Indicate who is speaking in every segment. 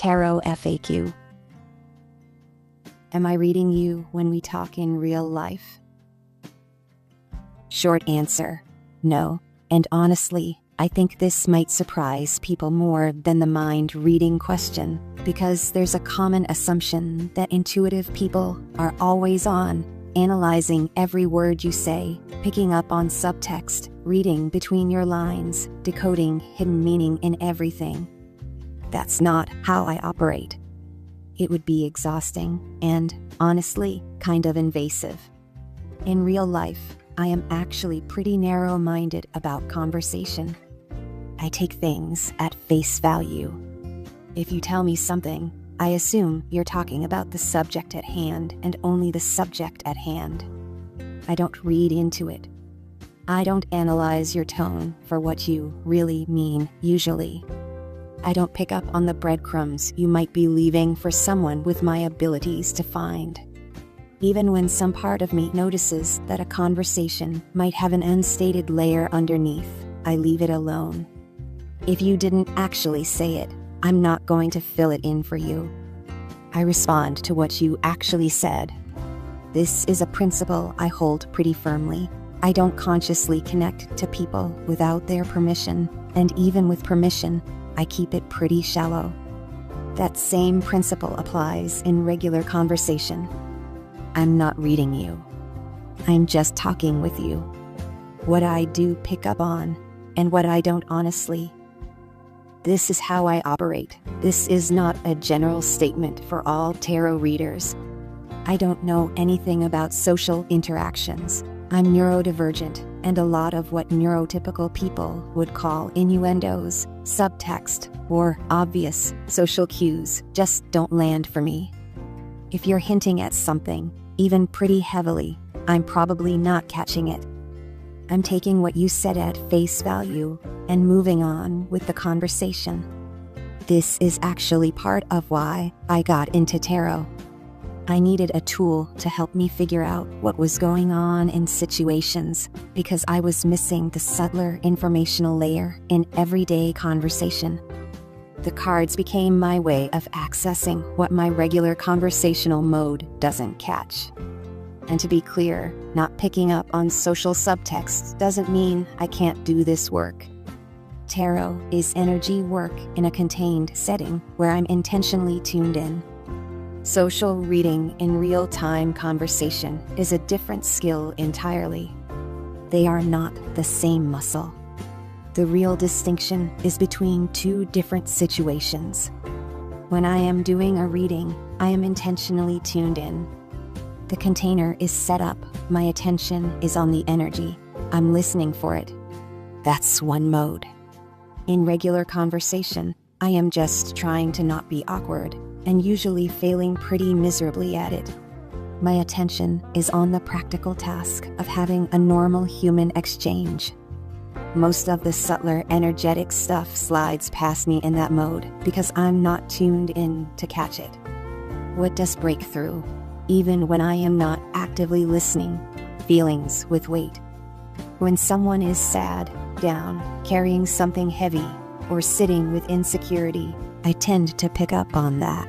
Speaker 1: Tarot FAQ. Am I reading you when we talk in real life? Short answer, no. And honestly, I think this might surprise people more than the mind reading question, because there's a common assumption that intuitive people are always on, analyzing every word you say, picking up on subtext, reading between your lines, decoding hidden meaning in everything. That's not how I operate. It would be exhausting and, honestly, kind of invasive. In real life, I am actually pretty narrow-minded about conversation. I take things at face value. If you tell me something, I assume you're talking about the subject at hand and only the subject at hand. I don't read into it. I don't analyze your tone for what you really mean, usually. I don't pick up on the breadcrumbs you might be leaving for someone with my abilities to find. Even when some part of me notices that a conversation might have an unstated layer underneath, I leave it alone. If you didn't actually say it, I'm not going to fill it in for you. I respond to what you actually said. This is a principle I hold pretty firmly. I don't consciously connect to people without their permission, and even with permission, I keep it pretty shallow. That same principle applies in regular conversation. I'm not reading you. I'm just talking with you. What I do pick up on, and what I don't honestly. This is how I operate. This is not a general statement for all tarot readers. I don't know anything about social interactions. I'm neurodivergent, and a lot of what neurotypical people would call innuendos, subtext, or obvious social cues just don't land for me. If you're hinting at something, even pretty heavily, I'm probably not catching it. I'm taking what you said at face value and moving on with the conversation. This is actually part of why I got into tarot. I needed a tool to help me figure out what was going on in situations, because I was missing the subtler informational layer in everyday conversation. The cards became my way of accessing what my regular conversational mode doesn't catch. And to be clear, not picking up on social subtext doesn't mean I can't do this work. Tarot is energy work in a contained setting where I'm intentionally tuned in. Social reading in real-time conversation is a different skill entirely. They are not the same muscle. The real distinction is between two different situations. When I am doing a reading, I am intentionally tuned in. The container is set up, my attention is on the energy, I'm listening for it. That's one mode. In regular conversation, I am just trying to not be awkward, and usually failing pretty miserably at it. My attention is on the practical task of having a normal human exchange. Most of the subtler energetic stuff slides past me in that mode because I'm not tuned in to catch it. What does break through, even when I am not actively listening? Feelings with weight. When someone is sad, down, carrying something heavy, or sitting with insecurity, I tend to pick up on that.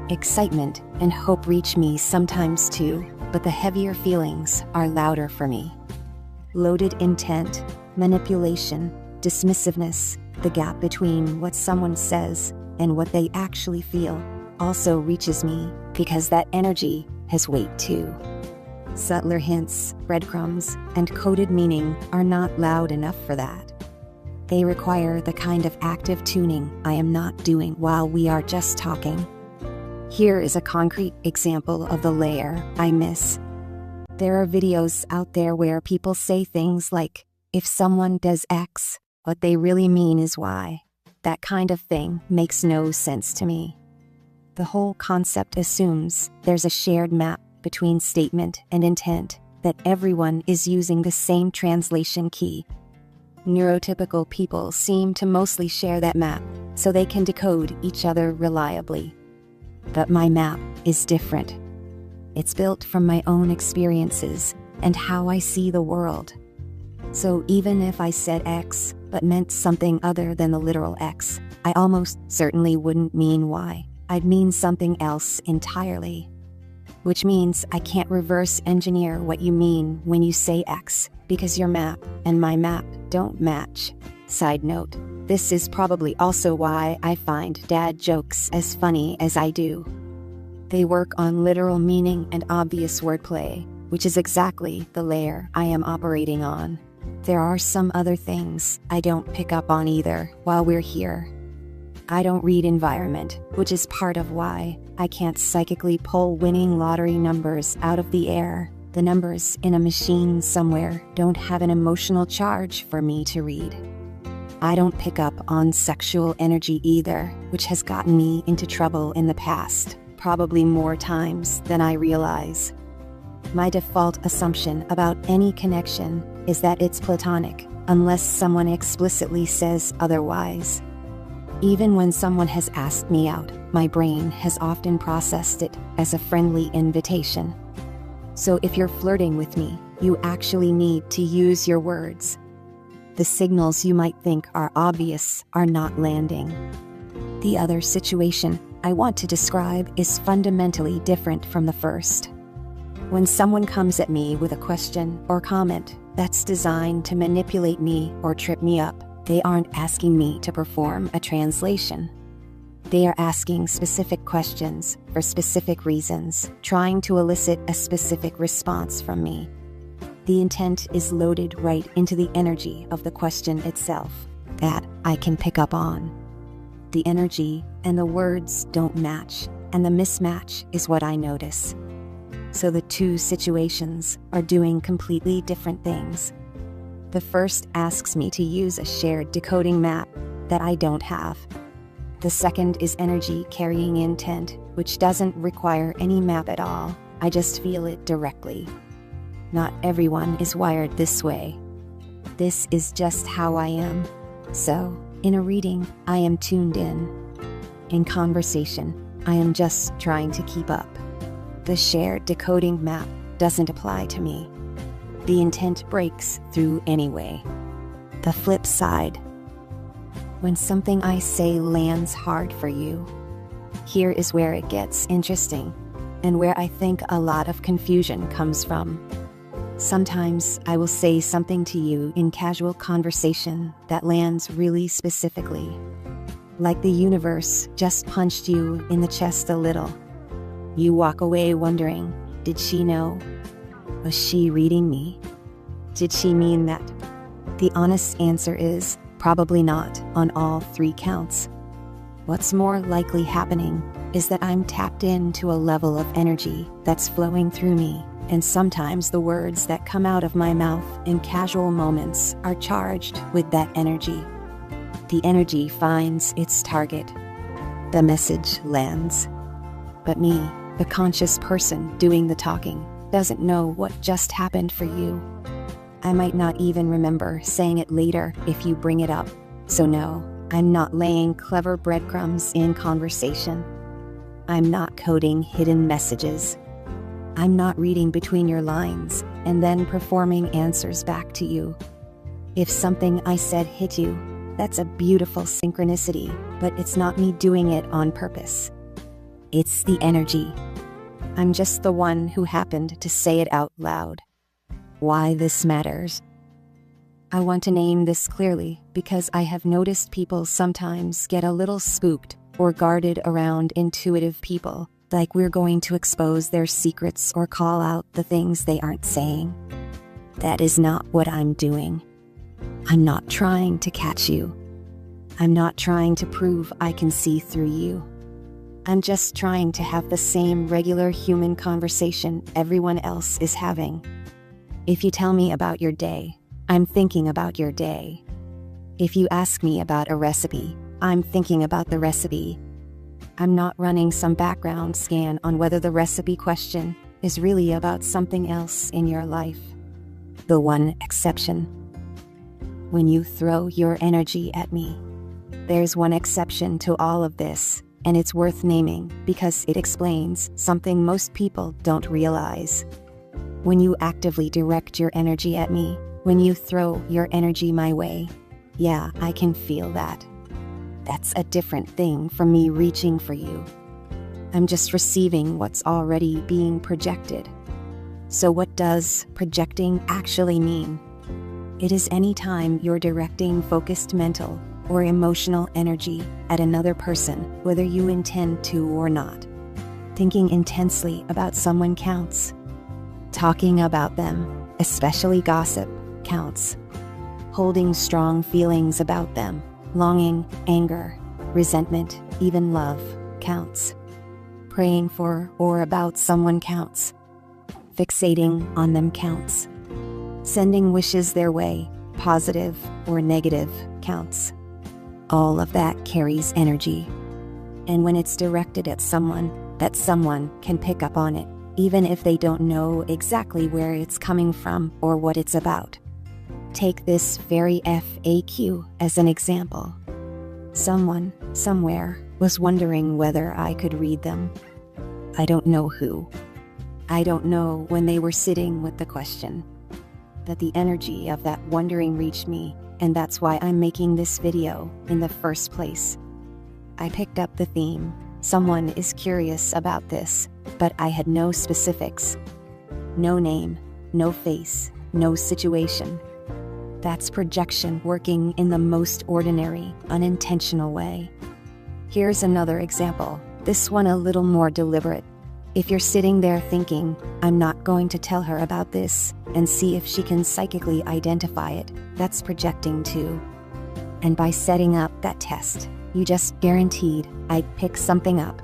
Speaker 1: Excitement and hope reach me sometimes too, but the heavier feelings are louder for me. Loaded intent, manipulation, dismissiveness, the gap between what someone says and what they actually feel, also reaches me because that energy has weight too. Subtler hints, breadcrumbs, and coded meaning are not loud enough for that. They require the kind of active tuning I am not doing while we are just talking. Here is a concrete example of the layer I miss. There are videos out there where people say things like, if someone does X, what they really mean is Y. That kind of thing makes no sense to me. The whole concept assumes there's a shared map between statement and intent, that everyone is using the same translation key. Neurotypical people seem to mostly share that map, so they can decode each other reliably. But my map is different. It's built from my own experiences and how I see the world. So even if I said X, but meant something other than the literal X, I almost certainly wouldn't mean Y. I'd mean something else entirely. Which means I can't reverse engineer what you mean when you say X, because your map and my map don't match. Side note, this is probably also why I find dad jokes as funny as I do. They work on literal meaning and obvious wordplay, which is exactly the layer I am operating on. There are some other things I don't pick up on either while we're here. I don't read environment, which is part of why I can't psychically pull winning lottery numbers out of the air. The numbers in a machine somewhere don't have an emotional charge for me to read. I don't pick up on sexual energy either, which has gotten me into trouble in the past, probably more times than I realize. My default assumption about any connection is that it's platonic, unless someone explicitly says otherwise. Even when someone has asked me out, my brain has often processed it as a friendly invitation. So if you're flirting with me, you actually need to use your words. The signals you might think are obvious are not landing. The other situation I want to describe is fundamentally different from the first. When someone comes at me with a question or comment that's designed to manipulate me or trip me up, they aren't asking me to perform a translation. They are asking specific questions for specific reasons, trying to elicit a specific response from me. The intent is loaded right into the energy of the question itself. That I can pick up on. The energy and the words don't match, and the mismatch is what I notice. So the two situations are doing completely different things. The first asks me to use a shared decoding map that I don't have. The second is energy carrying intent, which doesn't require any map at all. I just feel it directly. Not everyone is wired this way. This is just how I am. So, in a reading, I am tuned in. In conversation, I am just trying to keep up. The shared decoding map doesn't apply to me. The intent breaks through anyway. The flip side. When something I say lands hard for you, here is where it gets interesting, and where I think a lot of confusion comes from. Sometimes I will say something to you in casual conversation that lands really specifically. Like the universe just punched you in the chest a little. You walk away wondering, did she know? Was she reading me? Did she mean that? The honest answer is, probably not on all three counts. What's more likely happening is that I'm tapped into a level of energy that's flowing through me, and sometimes the words that come out of my mouth in casual moments are charged with that energy. The energy finds its target. The message lands. But me, the conscious person doing the talking, doesn't know what just happened for you. I might not even remember saying it later if you bring it up. So no, I'm not laying clever breadcrumbs in conversation. I'm not coding hidden messages. I'm not reading between your lines and then performing answers back to you. If something I said hit you, that's a beautiful synchronicity, but it's not me doing it on purpose. It's the energy. I'm just the one who happened to say it out loud. Why this matters? I want to name this clearly because I have noticed people sometimes get a little spooked or guarded around intuitive people, like we're going to expose their secrets or call out the things they aren't saying. That is not what I'm doing. I'm not trying to catch you. I'm not trying to prove I can see through you. I'm just trying to have the same regular human conversation everyone else is having. If you tell me about your day, I'm thinking about your day. If you ask me about a recipe, I'm thinking about the recipe. I'm not running some background scan on whether the recipe question is really about something else in your life. The one exception. When you throw your energy at me. There's one exception to all of this, and it's worth naming because it explains something most people don't realize. When you actively direct your energy at me, when you throw your energy my way, Yeah, I can feel that. That's a different thing from me reaching for you. I'm just receiving what's already being projected. So what does projecting actually mean? It is any time you're directing focused mental or emotional energy at another person, whether you intend to or not. Thinking intensely about someone counts. Talking about them, especially gossip, counts. Holding strong feelings about them, longing, anger, resentment, even love, counts. Praying for or about someone counts. Fixating on them counts. Sending wishes their way, positive or negative, counts. All of that carries energy. And when it's directed at someone, that someone can pick up on it, even if they don't know exactly where it's coming from or what it's about. Take this very FAQ as an example. Someone, somewhere, was wondering whether I could read them. I don't know who. I don't know when they were sitting with the question. But the energy of that wondering reached me, and that's why I'm making this video in the first place. I picked up the theme. Someone is curious about this, but I had no specifics. No name, no face, no situation. That's projection working in the most ordinary, unintentional way. Here's another example, this one a little more deliberate. If you're sitting there thinking, I'm not going to tell her about this, and see if she can psychically identify it, that's projecting too. And by setting up that test, you just guaranteed I'd pick something up.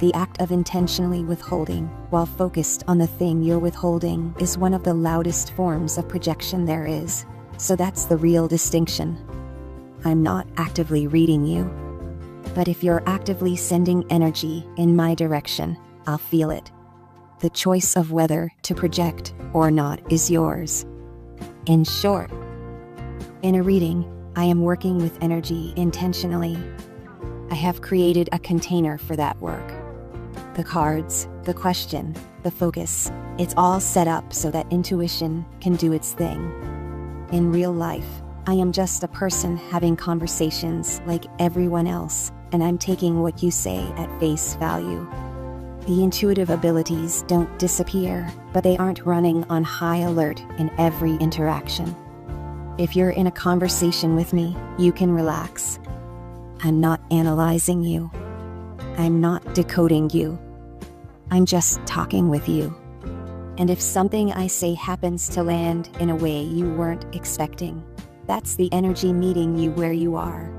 Speaker 1: The act of intentionally withholding, while focused on the thing you're withholding, is one of the loudest forms of projection there is. So that's the real distinction. I'm not actively reading you. But if you're actively sending energy in my direction, I'll feel it. The choice of whether to project or not is yours. In short, in a reading, I am working with energy intentionally. I have created a container for that work. The cards, the question, the focus, it's all set up so that intuition can do its thing. In real life, I am just a person having conversations like everyone else, and I'm taking what you say at face value. The intuitive abilities don't disappear, but they aren't running on high alert in every interaction. If you're in a conversation with me, you can relax. I'm not analyzing you. I'm not decoding you. I'm just talking with you. And if something I say happens to land in a way you weren't expecting, that's the energy meeting you where you are.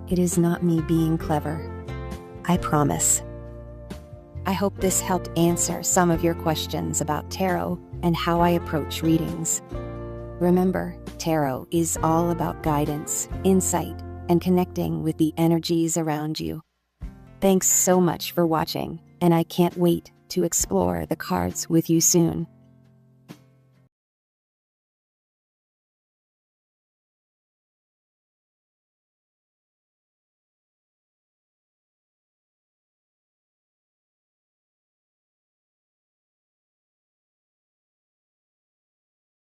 Speaker 1: It is not me being clever. I promise. I hope this helped answer some of your questions about tarot and how I approach readings. Remember, tarot is all about guidance, insight, and connecting with the energies around you. Thanks so much for watching, and I can't wait to explore the cards with you soon.